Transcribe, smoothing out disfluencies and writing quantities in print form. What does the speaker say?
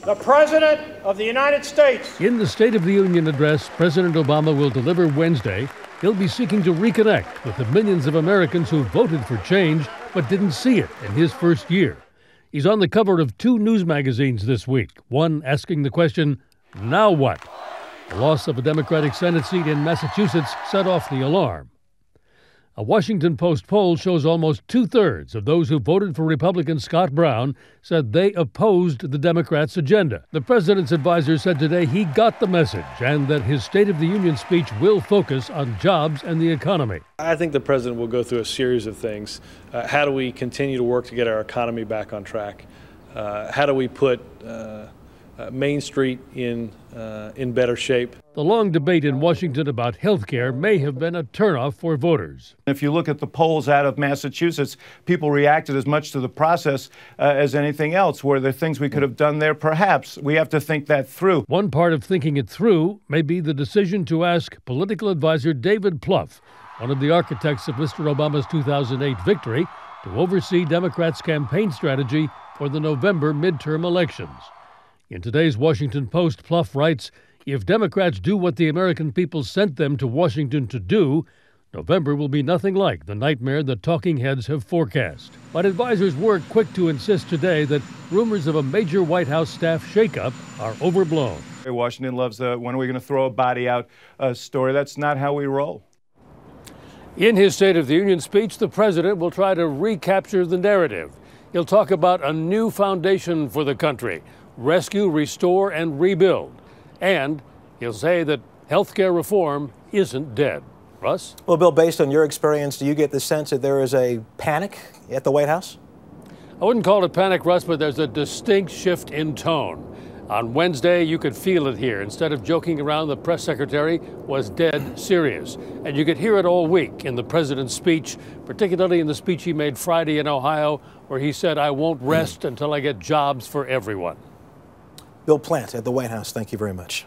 the President of the United States. In the State of the Union address President Obama will deliver Wednesday, he'll be seeking to reconnect with the millions of Americans who voted for change but didn't see it in his first year. He's on the cover of 2 news magazines this week, one asking the question, now what? The loss of a Democratic Senate seat in Massachusetts set off the alarm. A Washington Post poll shows almost 2/3 of those who voted for Republican Scott Brown said they opposed the Democrats' agenda. The president's advisor said today he got the message and that his State of the Union speech will focus on jobs and the economy. I think the president will go through a series of things. How do we continue to work to get our economy back on track? How do we put Main Street in better shape? The long debate in Washington about health care may have been a turnoff for voters. If you look at the polls out of Massachusetts, people reacted as much to the process as anything else. Were there things we could have done there? Perhaps. We have to think that through. One part of thinking it through may be the decision to ask political advisor David Plante, one of the architects of Mr. Obama's 2008 victory, to oversee Democrats' campaign strategy for the November midterm elections. In today's Washington Post, Plante writes, if Democrats do what the American people sent them to Washington to do, November will be nothing like the nightmare the talking heads have forecast. But advisors were quick to insist today that rumors of a major White House staff shakeup are overblown. Washington loves the when are we going to throw a body out story. That's not how we roll. In his State of the Union speech, the president will try to recapture the narrative. He'll talk about a new foundation for the country, rescue, restore, and rebuild. And he'll say that health care reform isn't dead. Russ? Well, Bill, based on your experience, do you get the sense that there is a panic at the White House? I wouldn't call it panic, Russ, but there's a distinct shift in tone. On Wednesday, you could feel it here. Instead of joking around, the press secretary was dead serious. And you could hear it all week in the president's speech, particularly in the speech he made Friday in Ohio, where he said, I won't rest until I get jobs for everyone. Bill Plante at the White House, thank you very much.